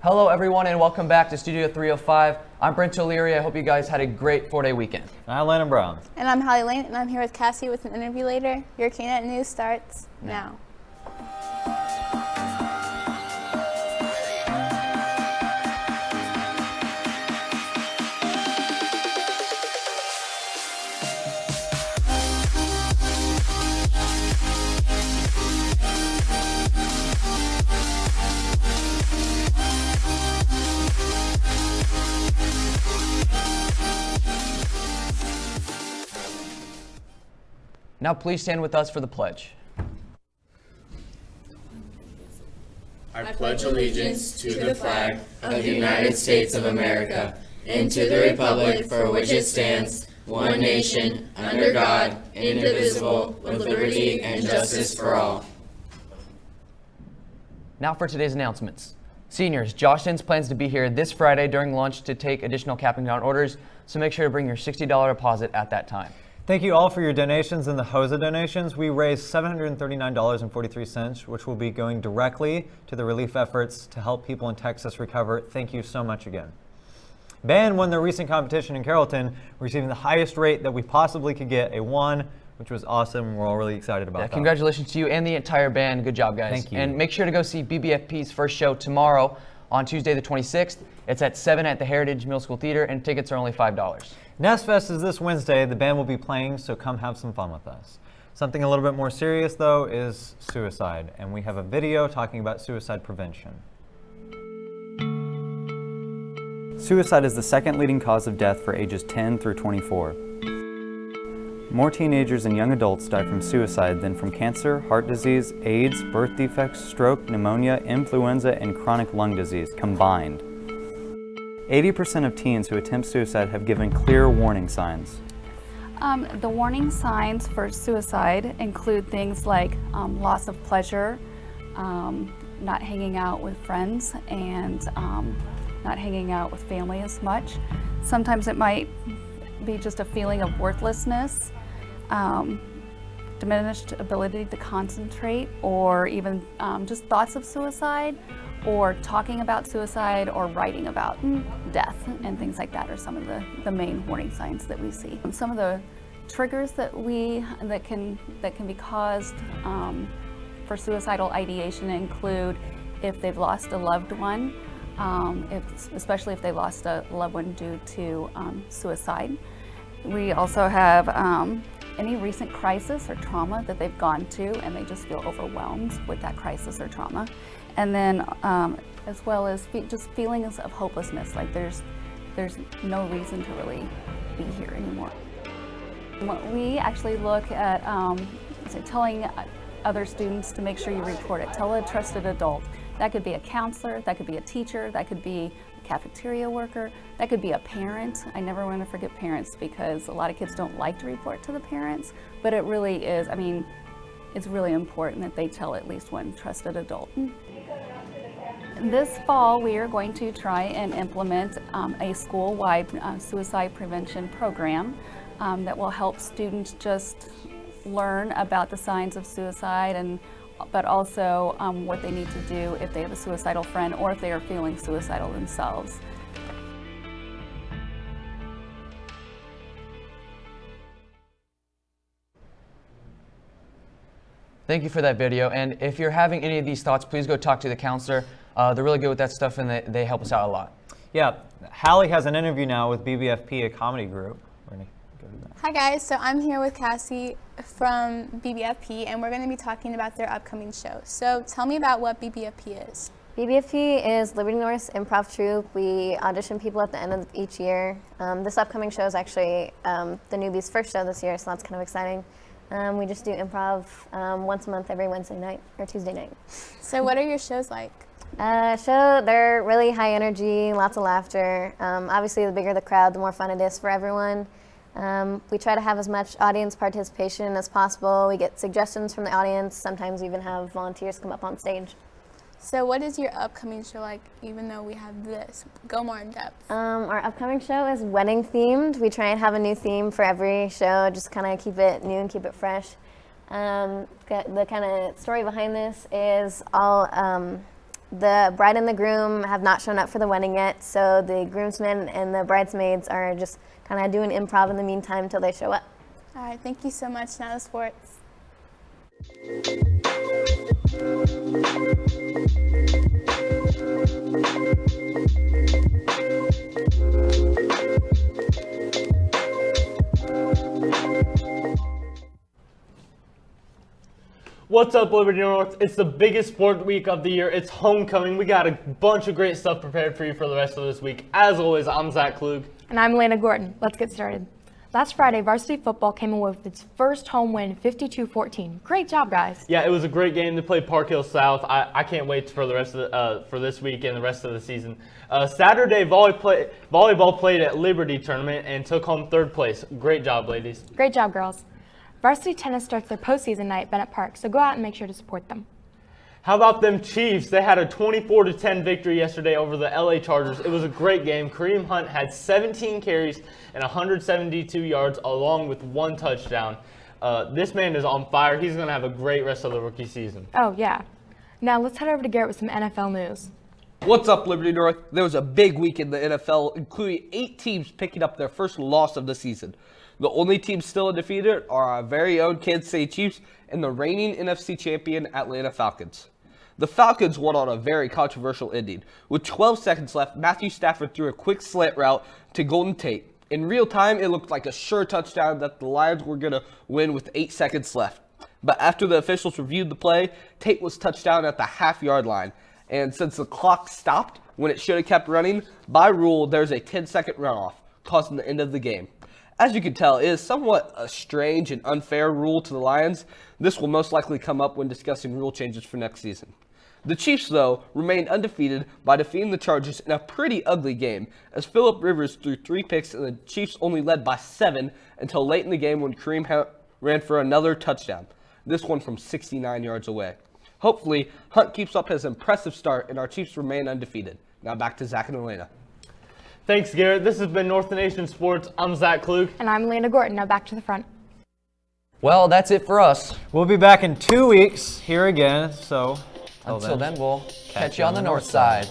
Hello everyone and welcome back to Studio 305. I'm Brent O'Leary. I hope you guys had a great 4-day weekend. I'm Landon Brown. And I'm Holly Lane, and I'm here with Cassie with an interview later. Your KNET News starts now. Now please stand with us for the pledge. I pledge allegiance to the flag of the United States of America and to the republic for which it stands, one nation, under God, indivisible, with liberty and justice for all. Now for today's announcements. Seniors, Jostens plans to be here this Friday during lunch to take additional capping down orders, so make sure to bring your $60 deposit at that time. Thank you all for your donations and the HOSA donations. We raised $739.43, which will be going directly to the relief efforts to help people in Texas recover. Thank you so much again. Band won their recent competition in Carrollton, receiving the highest rate that we possibly could get, a 1, which was awesome. We're all really excited about that. Congratulations to you and the entire band. Good job, guys. Thank you. And make sure to go see BBFP's first show tomorrow on Tuesday the 26th. It's at 7 at the Heritage Middle School Theater, and tickets are only $5. Nest Fest is this Wednesday. The band will be playing, so come have some fun with us. Something a little bit more serious, though, is suicide, and we have a video talking about suicide prevention. Suicide is the second leading cause of death for ages 10 through 24. More teenagers and young adults die from suicide than from cancer, heart disease, AIDS, birth defects, stroke, pneumonia, influenza, and chronic lung disease combined. 80% of teens who attempt suicide have given clear warning signs. The warning signs for suicide include things like loss of pleasure, not hanging out with friends, and not hanging out with family as much. Sometimes it might be just a feeling of worthlessness, diminished ability to concentrate, or even just thoughts of suicide, or talking about suicide, or writing about death and things like that are some of the main warning signs that we see. Some of the triggers that can be caused for suicidal ideation include if they've lost a loved one, especially if they lost a loved one due to suicide. We also have any recent crisis or trauma that they've gone to and they just feel overwhelmed with that crisis or trauma. And then as well as just feelings of hopelessness, like there's no reason to really be here anymore. We actually look at telling other students to make sure you report it. Tell a trusted adult. That could be a counselor, that could be a teacher, that could be a cafeteria worker, that could be a parent. I never want to forget parents because a lot of kids don't like to report to the parents, but it really is, it's really important that they tell at least one trusted adult. This fall, we are going to try and implement a school-wide suicide prevention program that will help students just learn about the signs of suicide, but also what they need to do if they have a suicidal friend or if they are feeling suicidal themselves. Thank you for that video. And if you're having any of these thoughts, please go talk to the counselor. They're really good with that stuff, and they help us out a lot. Yeah, Hallie has an interview now with BBFP, a comedy group. We're gonna go to that. Hi guys, so I'm here with Cassie from BBFP, and we're going to be talking about their upcoming show. So tell me about what BBFP is. BBFP is Liberty North's improv troupe. We audition people at the end of each year. This upcoming show is actually the newbies' first show this year, so that's kind of exciting. We just do improv once a month, every Wednesday night or Tuesday night. So what are your shows like? They're really high energy, lots of laughter. Obviously, the bigger the crowd, the more fun it is for everyone. We try to have as much audience participation as possible. We get suggestions from the audience. Sometimes we even have volunteers come up on stage. So what is your upcoming show like, even though we have this? Go more in depth. Our upcoming show is wedding themed. We try and have a new theme for every show, just kind of keep it new and keep it fresh. The kind of story behind this is all The bride and the groom have not shown up for the wedding yet, so the groomsmen and the bridesmaids are just kind of doing improv in the meantime until they show up. All right, thank you so much. Now to sports. What's up, Liberty North? It's the biggest sport week of the year. It's homecoming. We got a bunch of great stuff prepared for you for the rest of this week. As always, I'm Zach Klug. And I'm Lana Gordon. Let's get started. Last Friday, varsity football came away with its first home win, 52-14. Great job, guys. Yeah, it was a great game. They played Park Hill South. I can't wait for the rest of for this week and the rest of the season. Saturday, volleyball played at Liberty Tournament and took home third place. Great job, ladies. Great job, girls. Varsity tennis starts their postseason night at Bennett Park, so go out and make sure to support them. How about them Chiefs? They had a 24-10 victory yesterday over the LA Chargers. It was a great game. Kareem Hunt had 17 carries and 172 yards along with 1 touchdown. This man is on fire. He's going to have a great rest of the rookie season. Oh, yeah. Now let's head over to Garrett with some NFL news. What's up, Liberty North? There was a big week in the NFL, including 8 teams picking up their first loss of the season. The only teams still undefeated are our very own Kansas City Chiefs and the reigning NFC champion Atlanta Falcons. The Falcons won on a very controversial ending. With 12 seconds left, Matthew Stafford threw a quick slant route to Golden Tate. In real time, it looked like a sure touchdown that the Lions were going to win with 8 seconds left. But after the officials reviewed the play, Tate was touchdown at the half-yard line. And since the clock stopped when it should have kept running, by rule, there's a 10-second runoff, causing the end of the game. As you can tell, it is somewhat a strange and unfair rule to the Lions. This will most likely come up when discussing rule changes for next season. The Chiefs, though, remained undefeated by defeating the Chargers in a pretty ugly game, as Phillip Rivers threw 3 picks and the Chiefs only led by 7 until late in the game when Kareem Hunt ran for another touchdown, this one from 69 yards away. Hopefully, Hunt keeps up his impressive start and our Chiefs remain undefeated. Now back to Zach and Elena. Thanks, Garrett. This has been North Nation Sports. I'm Zach Klug. And I'm Lana Gordon. Now back to the front. Well, that's it for us. We'll be back in 2 weeks here again, so Until then, we'll catch you on the north side.